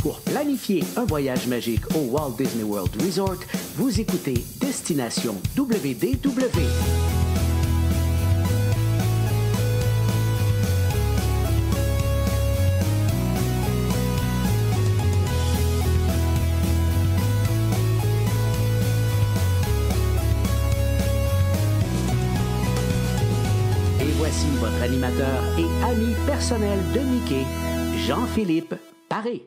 Pour planifier un voyage magique au Walt Disney World Resort, vous écoutez Destination WDW. Voici votre animateur et ami personnel de Mickey, Jean-Philippe Paré.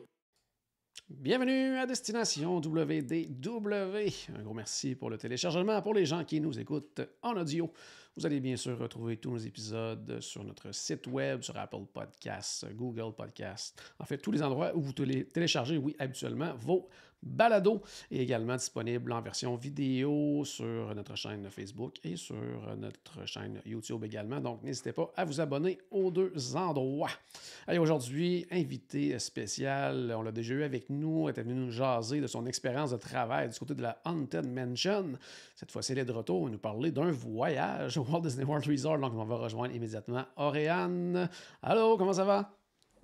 Bienvenue à Destination WDW. Un gros merci pour le téléchargement. Pour les gens qui nous écoutent en audio, vous allez bien sûr retrouver tous nos épisodes sur notre site web, sur Apple Podcasts, Google Podcasts. En fait, tous les endroits où vous téléchargez, oui, habituellement, vos balados est également disponible en version vidéo sur notre chaîne Facebook et sur notre chaîne YouTube également. Donc, n'hésitez pas à vous abonner aux deux endroits. Allez, aujourd'hui, invité spécial, on l'a déjà eu avec nous, elle était venu nous jaser de son expérience de travail du côté de la Haunted Mansion. Cette fois-ci, elle est de retour et nous parler d'un voyage au Walt Disney World Resort. Donc, on va rejoindre immédiatement Auréane. Allô, comment ça va?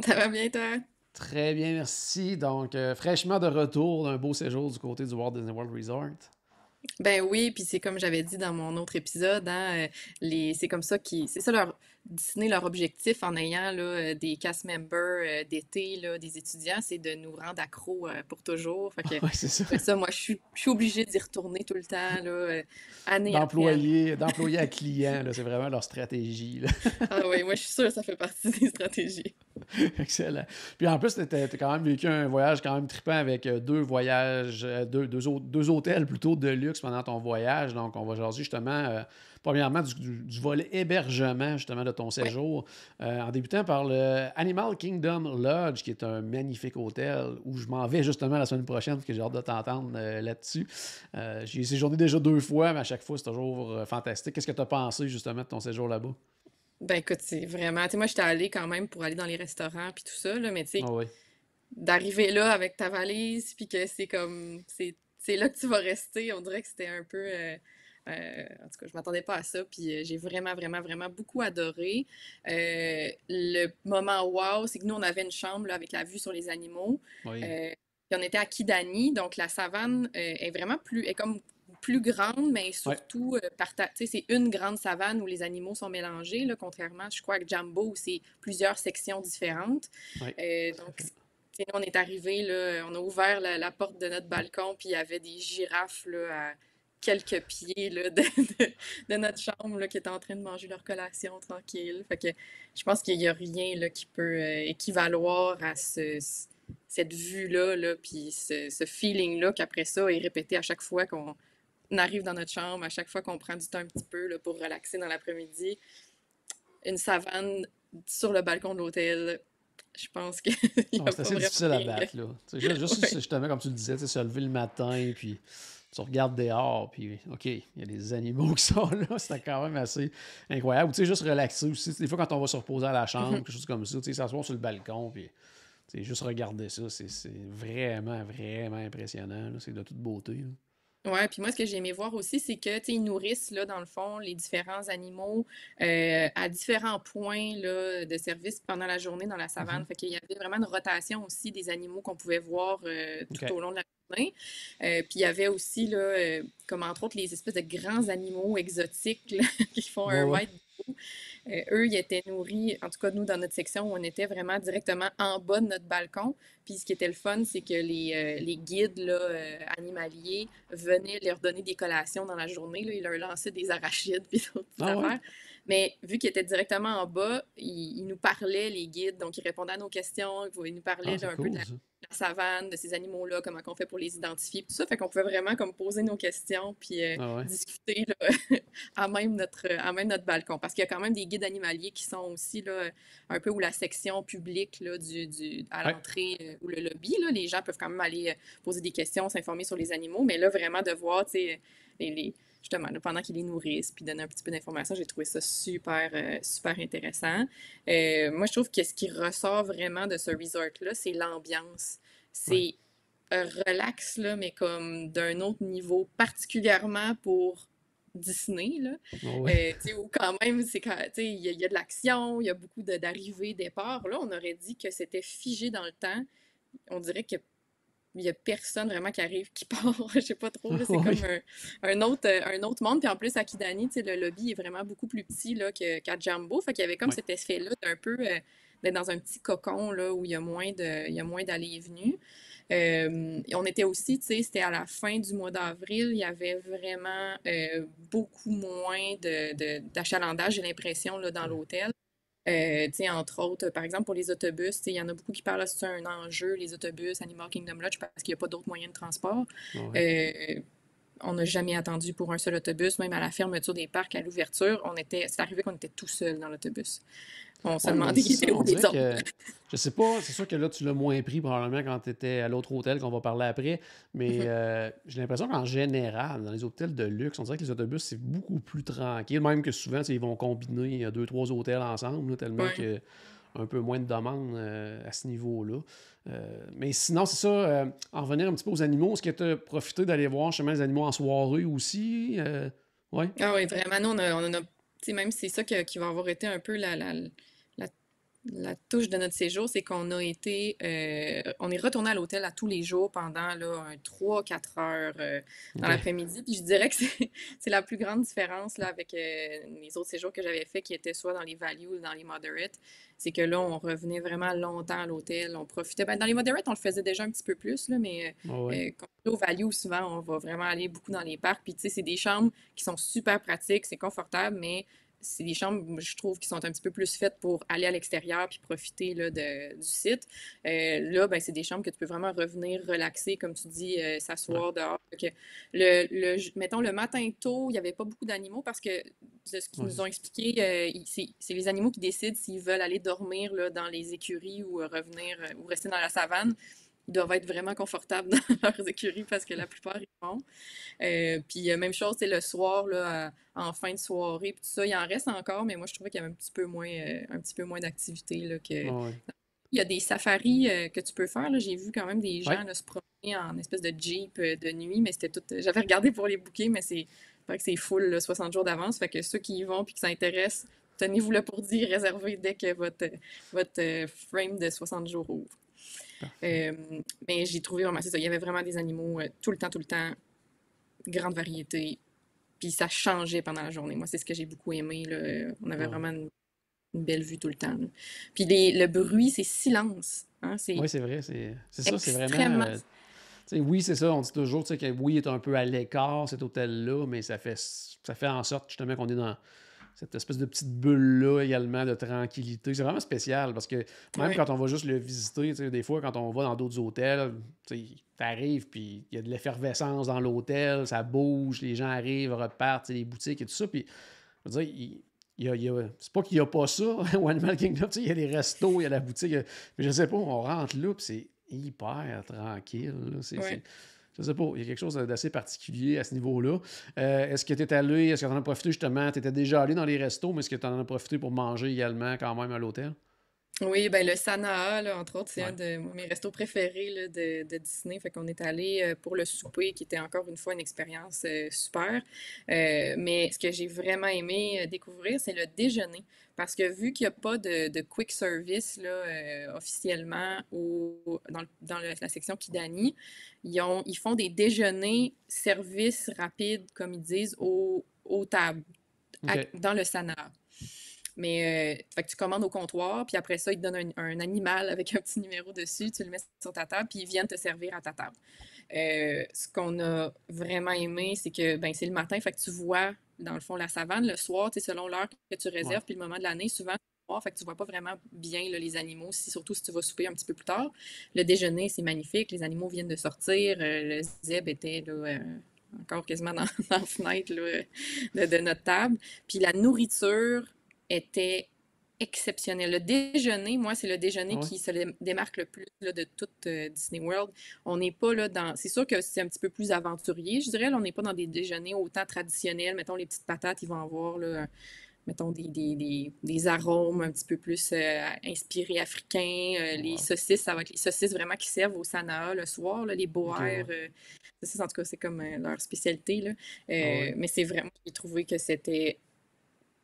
Ça va bien, toi? Très bien, merci. Donc, fraîchement de retour d'un beau séjour du côté du Walt Disney World Resort. Ben oui, puis c'est comme j'avais dit dans mon autre épisode, hein, c'est comme ça c'est ça Disney, leur objectif en ayant là, des cast members d'été, là, des étudiants, c'est de nous rendre accros pour toujours. Fait que, Ouais, c'est ça. ça, moi, je suis obligée d'y retourner tout le temps, là, année après année. D'employés à clients, là, c'est vraiment leur stratégie. Là. Ah oui, moi, je suis sûre que ça fait partie des stratégies. Excellent. Puis en plus, t'as quand même vécu un voyage quand même trippant avec deux voyages, deux hôtels plutôt de luxe pendant ton voyage. Donc, on va jaser justement, premièrement, du volet hébergement justement de ton séjour. En débutant par le Animal Kingdom Lodge, qui est un magnifique hôtel où je m'en vais justement la semaine prochaine parce que j'ai hâte de t'entendre là-dessus. J'y ai séjourné déjà 2 fois, mais à chaque fois, c'est toujours fantastique. Qu'est-ce que tu as pensé justement de ton séjour là-bas? Ben écoute, c'est vraiment... Tu sais, moi, j'étais allée quand même pour aller dans les restaurants puis tout ça, là, mais tu sais, Ah oui. d'arriver là avec ta valise puis que c'est comme... C'est là que tu vas rester, on dirait que c'était un peu... en tout cas, je m'attendais pas à ça, puis j'ai vraiment, vraiment, vraiment beaucoup adoré. Le moment wow, c'est que nous, on avait une chambre là, avec la vue sur les animaux. Oui. Puis on était à Kidani, donc la savane est vraiment est comme plus grande, mais surtout, tu sais, c'est une grande savane où les animaux sont mélangés, là, contrairement, je crois, à Jambo, où c'est plusieurs sections différentes. Oui. Donc, tu sais, nous, on est arrivés, là, on a ouvert la porte de notre balcon, puis il y avait des girafes, là, à quelques pieds là, de notre chambre là, qui étaient en train de manger leur collation tranquille. Fait que je pense qu'il n'y a rien là, qui peut équivaloir à cette vue-là, là, puis ce feeling-là qu'après ça est répété à chaque fois qu'on arrive dans notre chambre, à chaque fois qu'on prend du temps un petit peu là, pour relaxer dans l'après-midi. Une savane sur le balcon de l'hôtel. Je pense qu'il y a pas C'est assez vraiment difficile à rien. battre, là. Juste justement, comme tu le disais, se lever le matin, puis tu regardes dehors, puis OK, il y a des animaux qui sont là, c'était quand même assez incroyable. Tu sais, juste relaxer aussi. Des fois, quand on va se reposer à la chambre, quelque chose comme ça, tu sais, s'asseoir sur le balcon, puis tu sais, juste regarder ça, c'est vraiment, vraiment impressionnant, là. C'est de toute beauté, là. Ouais, puis moi, ce que j'ai aimé voir aussi, c'est que, tu sais, ils nourrissent, là, dans le fond, les différents animaux à différents points, là, de service pendant la journée dans la savane. Fait qu'il y avait vraiment une rotation aussi des animaux qu'on pouvait voir tout OK. au long de la journée. Puis il y avait aussi, là, comme entre autres, les espèces de grands animaux exotiques, là, qui font Ouais, un ouais. mètre de haut. Eux, ils étaient nourris, en tout cas, nous, dans notre section, où on était vraiment directement en bas de notre balcon. Puis ce qui était le fun, c'est que les guides là, animaliers venaient leur donner des collations dans la journée. Là, ils leur lançaient des arachides puis d'autres petites Ah ouais? affaires. Mais vu qu'ils étaient directement en bas, ils nous parlaient, les guides. Donc, ils répondaient à nos questions. Ils nous Ah, parlaient c'est un peu de cool, ça. la savane, de ces animaux-là, comment on fait pour les identifier, tout ça. Fait qu'on pouvait vraiment comme poser nos questions puis Ah ouais. discuter là, à même notre balcon. Parce qu'il y a quand même des guides animaliers qui sont aussi là, un peu où la section publique là, à Ouais. l'entrée ou le lobby. Là, les gens peuvent quand même aller poser des questions, s'informer sur les animaux. Mais là, vraiment de voir, tu sais, justement, là, pendant qu'ils les nourrissent, puis donner un petit peu d'informations, j'ai trouvé ça super, super intéressant. Moi, je trouve que ce qui ressort vraiment de ce resort-là, c'est l'ambiance. Ouais. C'est relax, là, mais comme d'un autre niveau, particulièrement pour Disney, là. Ah ouais. Tu sais, où quand même, tu sais, il y a de l'action, il y a beaucoup d'arrivées, départs. Là, on aurait dit que c'était figé dans le temps. on dirait qu'il y a personne vraiment qui arrive, qui part, je sais pas trop, là, c'est comme Oui. un autre monde. Puis en plus, à Kidani, tu sais, le lobby est vraiment beaucoup plus petit là, qu'à Jambo. Fait qu'il y avait comme Oui. cet effet-là d'un peu d'être dans un petit cocon là, où il y a moins d'allées et venues. Et on était aussi, tu sais, c'était à la fin du mois d'avril, il y avait vraiment beaucoup moins d'achalandage, j'ai l'impression, là, dans Ouais. l'hôtel. Tu sais, entre autres, par exemple, pour les autobus, tu sais, il y en a beaucoup qui parlent que c'est un enjeu, les autobus, Animal Kingdom Lodge, parce qu'il n'y a pas d'autres moyens de transport. Ouais. Euh, on n'a jamais attendu pour un seul autobus, même à la fermeture des parcs, à l'ouverture, c'est arrivé qu'on était tout seul dans l'autobus. On se Ouais, mais demandait c'est qui était ça, où on les dirait autres. que, je sais pas, c'est sûr que là, tu l'as moins pris probablement quand tu étais à l'autre hôtel qu'on va parler après, mais j'ai l'impression qu'en général, dans les hôtels de luxe, on dirait que les autobus, c'est beaucoup plus tranquille, même que souvent, tu sais, ils vont combiner deux, trois hôtels ensemble, là, tellement Ouais. que un peu moins de demandes à ce niveau-là. Mais sinon, c'est ça, en revenir un petit peu aux animaux, est-ce que tu as profité d'aller voir chemin les animaux en soirée aussi? Ouais, Ah oui, vraiment, nous, tu sais, même c'est ça qui va avoir été un peu la la touche de notre séjour, c'est qu'on a été, on est retourné à l'hôtel à tous les jours pendant là, 3-4 heures dans ok. l'après-midi. Puis je dirais que c'est la plus grande différence là, avec les autres séjours que j'avais faits qui étaient soit dans les value ou dans les moderate. C'est que là, on revenait vraiment longtemps à l'hôtel. On profitait. Ben, dans les moderate, on le faisait déjà un petit peu plus, là, mais Ouais. quand on est au value, souvent, on va vraiment aller beaucoup dans les parcs. Puis tu sais, c'est des chambres qui sont super pratiques, c'est confortable, mais c'est des chambres, je trouve, qui sont un petit peu plus faites pour aller à l'extérieur puis profiter là, du site. Là, ben, c'est des chambres que tu peux vraiment revenir relaxer, comme tu dis, Ouais. s'asseoir dehors. Mettons, le matin tôt, il n'y avait pas beaucoup d'animaux parce que de ce qu'ils Ouais, nous c'est ont ça. expliqué, c'est les animaux qui décident s'ils veulent aller dormir là, dans les écuries ou revenir ou rester dans la savane. Ils doivent être vraiment confortables dans leurs écuries parce que la plupart ils font. Puis même chose, c'est le soir, là, en fin de soirée, puis tout ça, il en reste encore, mais moi je trouvais qu'il y avait un petit peu moins d'activité, là, que... Ouais. Il y a des safaris que tu peux faire, là. J'ai vu quand même des Ouais. gens là, se promener en espèce de Jeep de nuit, mais c'était tout... J'avais regardé pour les bouquets, mais c'est vrai que c'est full, là, 60 jours d'avance, fait que ceux qui y vont puis qui s'intéressent, tenez-vous là pour dire, réservez dès que votre frame de 60 jours ouvre. Parfait. Euh, mais j'ai trouvé vraiment, c'est ça, il y avait vraiment des animaux tout le temps, grande variété, puis ça changeait pendant la journée. Moi, c'est ce que j'ai beaucoup aimé, là. On avait Ouais. vraiment une belle vue tout le temps, là. Puis le bruit, c'est silence, hein. C'est Oui, c'est vrai, c'est ça, c'est vraiment. extrêmement... Tu sais, oui, c'est ça, on dit toujours tu sais, que oui, il est un peu à l'écart, cet hôtel-là, mais ça fait en sorte justement qu'on est dans cette espèce de petite bulle-là également de tranquillité. C'est vraiment spécial parce que même Ouais, quand on va juste le visiter, tu sais, des fois, quand on va dans d'autres hôtels, tu sais, t'arrives, puis il y a de l'effervescence dans l'hôtel, ça bouge, les gens arrivent, repartent, tu sais, les boutiques et tout ça, puis je veux dire, c'est pas qu'il n'y a pas ça au Animal Kingdom, tu sais, il y a les restos, il y a la boutique, mais je sais pas, on rentre là, puis c'est hyper tranquille, là. ouais. Je sais pas, il y a quelque chose d'assez particulier à ce niveau-là. Est-ce que tu es allé, est-ce que tu en as profité justement, tu étais déjà allé dans les restos, mais est-ce que tu en as profité pour manger également quand même à l'hôtel? Oui, ben le Sanaa, là, entre autres, c'est un Ouais. de mes restos préférés là, de Disney. Fait qu'on est allé pour le souper, qui était encore une fois une expérience super. Mais ce que j'ai vraiment aimé découvrir, c'est le déjeuner. Parce que vu qu'il n'y a pas de quick service là, officiellement la section Kidani, ils font des déjeuners services rapides, comme ils disent, aux tables, OK. dans le Sanaa. Mais fait que tu commandes au comptoir, puis après ça, ils te donnent un animal avec un petit numéro dessus, tu le mets sur ta table, puis ils viennent te servir à ta table. Ce qu'on a vraiment aimé, c'est que ben, c'est le matin, fait que tu vois, dans le fond, la savane. Le soir, selon l'heure que tu Ouais. réserves, puis le moment de l'année, souvent, fait que tu vois pas vraiment bien là, les animaux, surtout si tu vas souper un petit peu plus tard. Le déjeuner, c'est magnifique, les animaux viennent de sortir, le zèbre était là, encore quasiment dans la fenêtre là, de notre table. Puis la nourriture était exceptionnelle. Le déjeuner, moi, c'est le Ah déjeuner ouais? qui se démarque le plus là, de toute Disney World. On n'est pas là dans... C'est sûr que c'est un petit peu plus aventurier, je dirais. Là, on n'est pas dans des déjeuners autant traditionnels. Mettons, les petites patates, ils vont avoir, là, mettons, des arômes un petit peu plus inspirés africains. Les Wow. saucisses, ça va être les saucisses vraiment qui servent au Sanaa le soir. Là, les OK, boers, ouais. saucisses, en tout cas, c'est comme leur spécialité. Là. Ah ouais. Mais c'est vraiment... J'ai trouvé que c'était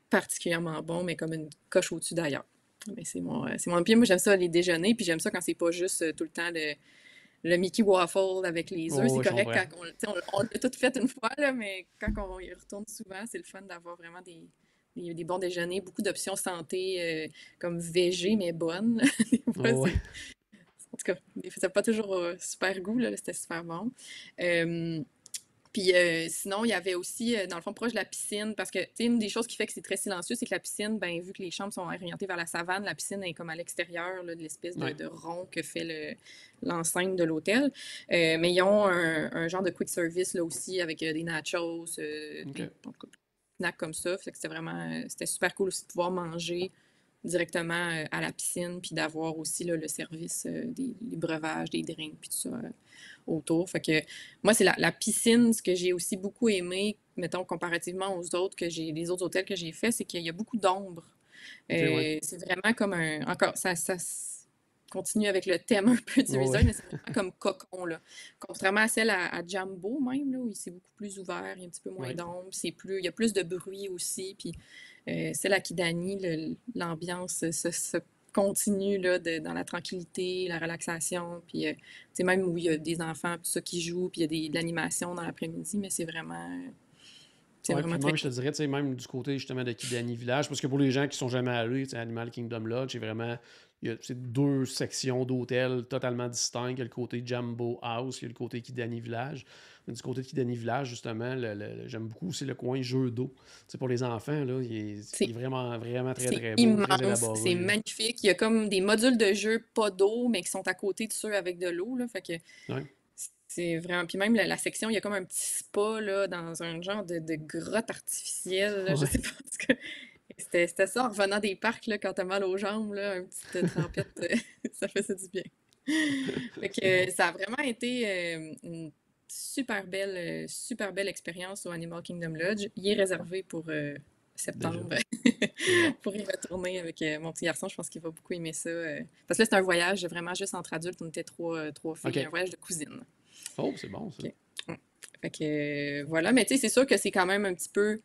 particulièrement bon, mais comme une coche au-dessus d'ailleurs. Mais c'est mon Puis moi, j'aime ça les déjeuners, puis j'aime ça quand c'est pas juste tout le temps le Mickey Waffle avec les œufs. Oh, C'est ouais, je correct comprends. quand on l'a tout fait une fois, là, mais quand on y retourne souvent, c'est le fun d'avoir vraiment des bons déjeuners, beaucoup d'options santé comme végé, mais bonnes. Des fois, Oh, ouais. en tout cas, des fois, ça n'a pas toujours super goût, là, c'était super bon. Euh, Puis sinon, il y avait aussi, dans le fond, proche de la piscine, parce que, tu sais, une des choses qui fait que c'est très silencieux, c'est que la piscine, ben, vu que les chambres sont orientées vers la savane, la piscine est comme à l'extérieur là, de l'espèce Ouais. de rond que fait l'enceinte de l'hôtel. Mais ils ont un genre de quick service là aussi avec des nachos, OK. en tout cas, des snacks comme ça. Fait que c'était super cool aussi de pouvoir manger directement à la piscine, puis d'avoir aussi là, le service des breuvages, des drinks, puis tout ça autour. Fait que moi, c'est la piscine, ce que j'ai aussi beaucoup aimé, mettons, comparativement aux autres les autres hôtels que j'ai fait, c'est qu'il y a beaucoup d'ombre. OK, ouais. C'est vraiment comme encore, continue avec le thème un peu du Oh, resort, ouais. mais c'est vraiment comme cocon, là. Contrairement à celle à Jambo, même, là, où c'est beaucoup plus ouvert, il y a un petit peu moins Ouais. d'ombre, il y a plus de bruit aussi, puis celle à Kidani, l'ambiance se continue là, dans la tranquillité, la relaxation, puis même où il y a des enfants, tout ça qui jouent, puis il y a de l'animation dans l'après-midi, mais c'est Ouais, vraiment puis très même, je te cool. dirais, tu sais, même du côté justement de Kidani Village, parce que pour les gens qui sont jamais allés, tu sais, Animal Kingdom Lodge, c'est vraiment, c'est deux sections d'hôtels totalement distinctes. Il y a le côté Jambo House, il y a le côté Kidani Village. Mais du côté de Kidani Village, justement, j'aime beaucoup aussi le coin jeu d'eau. Tu sais, pour les enfants, là, il C'est est vraiment, vraiment très, c'est très beau, très immense, c'est élaboré, là. magnifique. Il y a comme des modules de jeu pas d'eau, mais qui sont à côté de ceux avec de l'eau, là, fait que Ouais. c'est vraiment. Puis même la section, il y a comme un petit spa là, dans un genre de grotte artificielle, là, je Ouais. sais pas ce que. C'était ça en revenant des parcs là, quand t'as mal aux jambes, là, une petite trempette, ça faisait du bien. Fait que ça a vraiment été une super belle expérience au Animal Kingdom Lodge. Il est réservé pour Déjà. septembre Bon. pour y retourner avec mon petit garçon. Je pense qu'il va beaucoup aimer ça. Parce que là, c'est un voyage vraiment juste entre adultes. On était trois filles, un OK. voyage de cousine. Oh, c'est bon, ça. Ok. Mm. Fait que voilà, mais tu sais, c'est sûr que c'est quand même un petit peu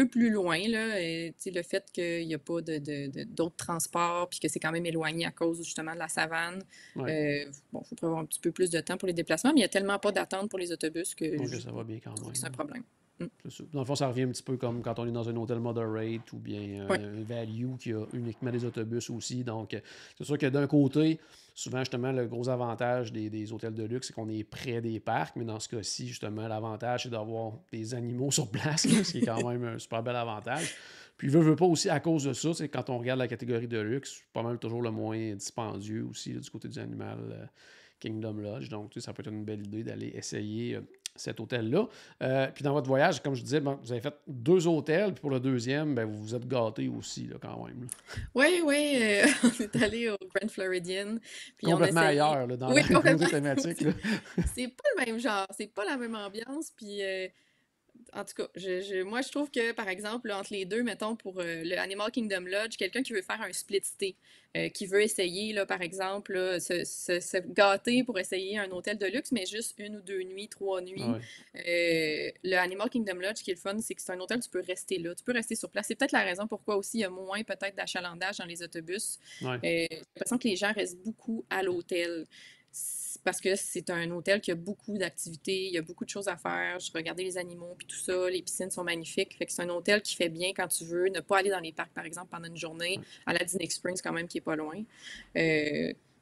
plus loin, là. Et, tu sais, le fait qu'il n'y a pas d'autres transports, puis que c'est quand même éloigné à cause justement de la savane. Ouais. Bon, il faut prévoir un petit peu plus de temps pour les déplacements, mais il n'y a tellement pas d'attente pour les autobus que Donc, je ça va bien quand trouve que c'est un même. problème. Mm. C'est ça. Dans le fond, ça revient un petit peu comme quand on est dans un hôtel moderate ou bien Ouais. un value qui a uniquement des autobus aussi. Donc, c'est sûr que d'un côté, souvent, justement, le gros avantage des hôtels de luxe, c'est qu'on est près des parcs. Mais dans ce cas-ci, justement, l'avantage, c'est d'avoir des animaux sur place, là, ce qui est quand même un super bel avantage. Puis, veut pas aussi, à cause de ça, c'est quand on regarde la catégorie de luxe, c'est pas mal toujours le moins dispendieux aussi là, du côté du Animal Kingdom Lodge. Donc, tu sais, ça peut être une belle idée d'aller essayer cet hôtel-là. Puis dans votre voyage, comme je disais, bon, vous avez fait 2 hôtels, puis pour le deuxième, ben, vous vous êtes gâtés aussi, là, quand même, là. Oui, oui, on est allé au Grand Floridian, puis on a Complètement essayé. ailleurs, là, dans Oui, la complètement. côté thématique, là. C'est pas le même genre, c'est pas la même ambiance, puis en tout cas, moi, je trouve que, par exemple, là, entre les deux, mettons, pour le Animal Kingdom Lodge, quelqu'un qui veut faire un split stay, qui veut essayer, là, par exemple, là, se gâter pour essayer un hôtel de luxe, mais juste 1 ou 2 nuits, 3 nuits. Ouais, Le Animal Kingdom Lodge, ce qui est le fun, c'est que c'est un hôtel, tu peux rester là, tu peux rester sur place. C'est peut-être la raison pourquoi aussi il y a moins peut-être d'achalandage dans les autobus. ouais. J'ai l'impression que les gens restent beaucoup à l'hôtel parce que c'est un hôtel qui a beaucoup d'activités, il y a beaucoup de choses à faire. Je regardais les animaux puis tout ça, les piscines sont magnifiques. Fait que c'est un hôtel qui fait bien quand tu veux ne pas aller dans les parcs, par exemple, pendant une journée, Ouais. à la Disney Springs quand même, qui est pas loin,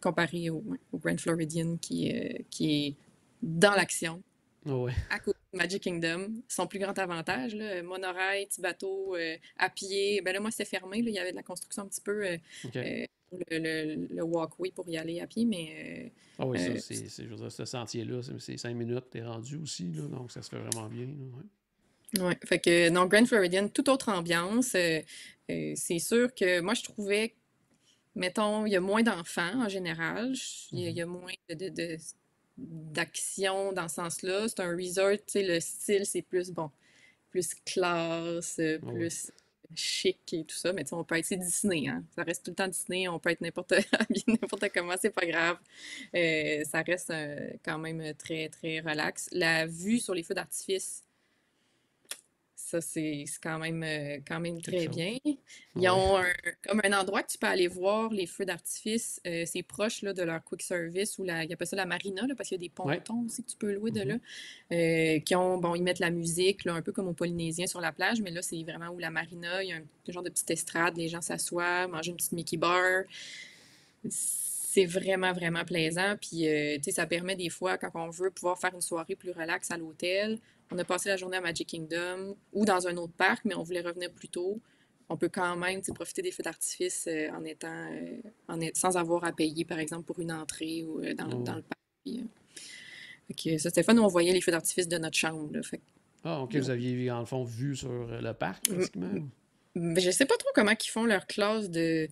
comparé au Grand Floridian qui est dans l'action, Ouais. à côté de Magic Kingdom. Son plus grand avantage, là, monorail, petit bateau, à pied. Ben là, moi, c'était fermé. Là, il y avait de la construction un petit peu OK. pour le walkway pour y aller à pied, mais Ah oui, ça, euh, je veux dire, ce sentier-là, c'est 5 minutes, t'es rendu aussi, là, donc ça se fait vraiment bien, là, ouais. ouais. Fait que non, Grand Floridian, toute autre ambiance. C'est sûr que moi, je trouvais, mettons, il y a moins d'enfants en général. Il y a moins d'action dans ce sens-là. C'est un resort, tu sais, le style, c'est plus, bon, plus classe, Ah ouais. plus chic et tout ça. Mais tu sais, on peut être, c'est Disney, hein. Ça reste tout le temps Disney, on peut être habillé n'importe comment, c'est pas grave. Ça reste quand même très, très relax. La vue sur les feux d'artifice, Ça, c'est quand même Quelque très chose. bien. Ils Oui. ont comme un endroit que tu peux aller voir les feux d'artifice. C'est proche là, de leur quick service ou ils appellent ça la marina, là, parce qu'il y a des Oui. pontons aussi que tu peux louer de là. Mhm. Bon, ils mettent la musique, là, un peu comme aux Polynésiens sur la plage, mais là, c'est vraiment où la marina, il y a un genre de petite estrade, les gens s'assoient, mangent une petite Mickey bar. C'est vraiment, vraiment plaisant. Puis, tu sais, ça permet des fois, quand on veut pouvoir faire une soirée plus relax à l'hôtel, on a passé la journée à Magic Kingdom ou dans un autre parc, mais on voulait revenir plus tôt. On peut quand même, tu sais, profiter des feux d'artifice sans avoir à payer, par exemple, pour une entrée ou dans Oui. le parc. Puis, fait que ça, c'était fun. On voyait les feux d'artifice de notre chambre, là. Fait que, Ah, ok, vous aviez, en le fond, vu sur le parc, pratiquement. je sais pas trop comment ils font leur classe de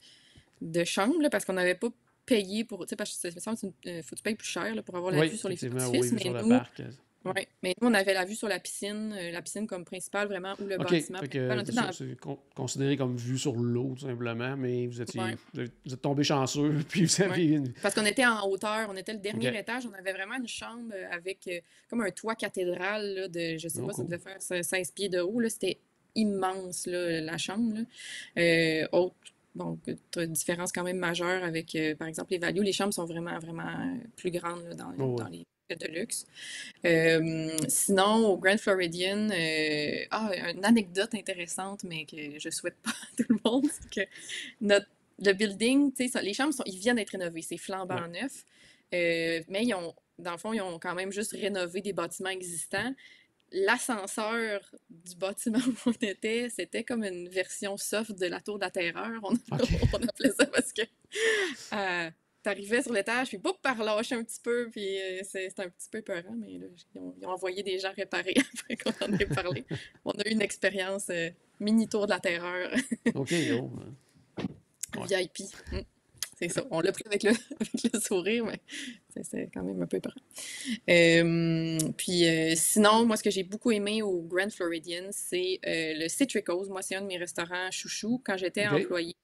chambre, là, parce qu'on n'avait pas payé pour. Tu sais, parce que ça me semble faut que tu payes plus cher là, pour avoir la Oui, vue sur les feux effectivement, oui, d'artifice, vu sur mais le nous, parc. ouais, mais nous, on avait la vue sur la piscine comme principale, vraiment, ou le OK, bâtiment fait principal. que On était c'est ça, dans. c'est considéré comme vue sur l'eau, tout simplement, mais Ouais, vous êtes tombé chanceux, puis vous ouais. aviez une... Parce qu'on était en hauteur, on était le OK. dernier étage, on avait vraiment une chambre avec comme un toit cathédral là, je sais Oh, pas, ça cool. devait faire 16 pieds de haut, là, c'était immense, là, la chambre, là. Autre, bon, différence quand même majeure avec, par exemple, les values, les chambres sont vraiment, vraiment plus grandes là, Oh, dans oui. les hôtels de luxe. Sinon, au Grand Floridian, une anecdote intéressante, mais que je souhaite pas à tout le monde, c'est que le building, tu sais, les chambres, ils viennent d'être rénovées, c'est Ouais. flambant neuf, mais dans le fond, ils ont quand même juste rénové des bâtiments existants. L'ascenseur du bâtiment où on était, c'était comme une version soft de la Tour de la Terreur. OK. On appelait ça parce que t'arrivais sur l'étage, puis boum, par lâcher un petit peu, puis c'était un petit peu peurant, mais là, ils ont envoyé des gens réparer après qu'on en ait parlé. On a eu une expérience mini Tour de la Terreur OK, oh. Ouais. VIP. C'est ça. On l'a pris avec avec le sourire, mais c'est quand même un peu peurant. Puis sinon, moi, ce que j'ai beaucoup aimé au Grand Floridian, c'est le Citricos. Moi, c'est un de mes restaurants chouchous quand j'étais OK. employée.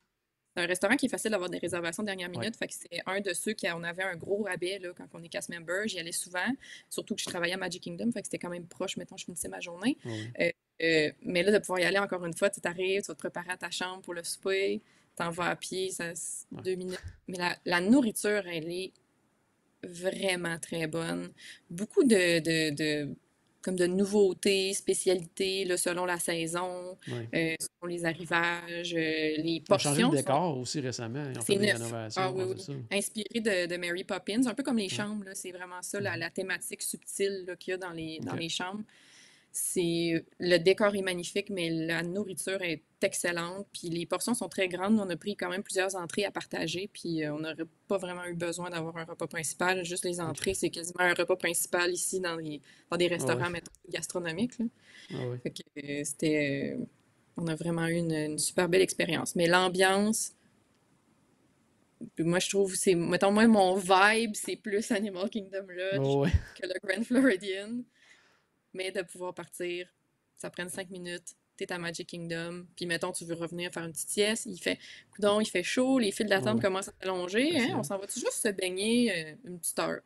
C'est un restaurant qui est facile d'avoir des réservations dernière Ouais. minute. Fait que c'est un de ceux on avait un gros rabais là, quand on est cast member. J'y allais souvent, surtout que je travaillais à Magic Kingdom. Fait que c'était quand même proche, mettons, je finissais ma journée. Oh, oui. Mais là, de pouvoir y aller encore une fois, tu arrives, tu vas te préparer à ta chambre pour le souper, t'en vas à pied, ça, Ouais. 2 minutes. Mais la nourriture, elle est vraiment très bonne. Beaucoup comme de nouveautés, spécialités, là, selon la saison, Ouais. selon les arrivages, les Ils ont changé le portions sont... décor aussi récemment. Ils ont fait C'est des neuf. Ah rénovations. oui, Ouais, oui. c'est ça. Inspiré de Mary Poppins, un peu comme les Ouais. chambres, là, c'est vraiment ça, Mhm. la thématique subtile là, qu'il y a dans OK. les chambres. Le décor est magnifique, mais la nourriture est excellente. Puis les portions sont très grandes. On a pris quand même plusieurs entrées à partager. Puis on n'aurait pas vraiment eu besoin d'avoir un repas principal. Juste les OK. entrées, c'est quasiment un repas principal ici dans des Ah, ouais. restaurants, mettons, gastronomiques, là. Ah, ouais. Fait que on a vraiment eu une super belle expérience. Mais l'ambiance, moi je trouve, mettons, moi mon vibe, c'est plus Animal Kingdom Lodge Oh, ouais. que le Grand Floridian. Mais de pouvoir partir, ça prend 5 minutes, t'es à Magic Kingdom, puis mettons, tu veux revenir faire une petite sieste, coudonc, il fait chaud, les files Ah, d'attente ouais. commencent à s'allonger, hein, on Facile. s'en va-tu juste se baigner une petite heure?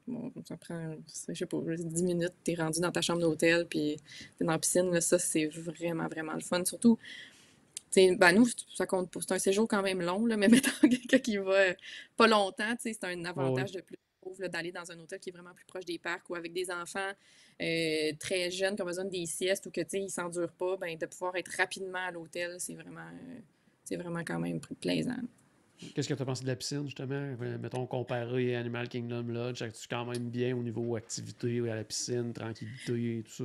Bon, ça prend, je sais pas, 10 minutes, t'es rendu dans ta chambre d'hôtel, puis t'es dans la piscine, là, ça, c'est vraiment, vraiment le fun. Surtout, ben nous, ça compte pas. C'est un séjour quand même long, là, mais mettons quelqu'un qui va pas longtemps, c'est un Oh, oui. avantage de plus d'aller dans un hôtel qui est vraiment plus proche des parcs ou avec des enfants très jeunes qui ont besoin des siestes ou que ils s'endurent pas, ben, de pouvoir être rapidement à l'hôtel, c'est vraiment quand même plaisant. Qu'est-ce que tu as pensé de la piscine, justement? Mettons, comparé à Animal Kingdom Lodge, es-tu quand même bien au niveau activité à la piscine, tranquillité et tout ça?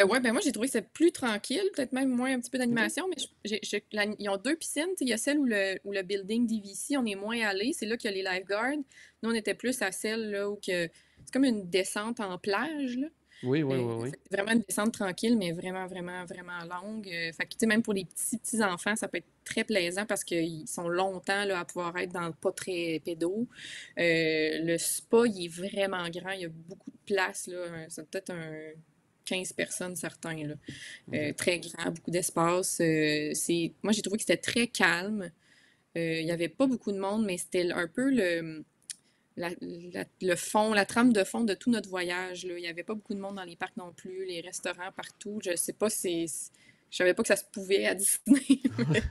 Ouais, ben moi j'ai trouvé que c'était plus tranquille, peut-être même moins un petit peu OK. d'animation, mais ils ont deux piscines. Il y a celle où le building DVC, on est moins allé, c'est là qu'il y a les lifeguards. Nous, on était plus à celle là où c'est comme une descente en plage, là. Oui, oui, oui, oui. C'est vraiment une descente tranquille, mais vraiment, vraiment, vraiment longue. Fait que, tu sais, même pour les petits enfants, ça peut être très plaisant parce qu'ils sont longtemps là, à pouvoir être dans le pas très épais d'eau. Le spa, il est vraiment grand. Il y a beaucoup de place, là. C'est peut-être 15 personnes, certains, là. OK. Très grand, beaucoup d'espace. Moi, j'ai trouvé que c'était très calme. Il n'y avait pas beaucoup de monde, mais c'était un peu le fond, la trame de fond de tout notre voyage, là. Il n'y avait pas beaucoup de monde dans les parcs non plus, les restaurants partout. Je sais pas je savais pas que ça se pouvait à Disney, mais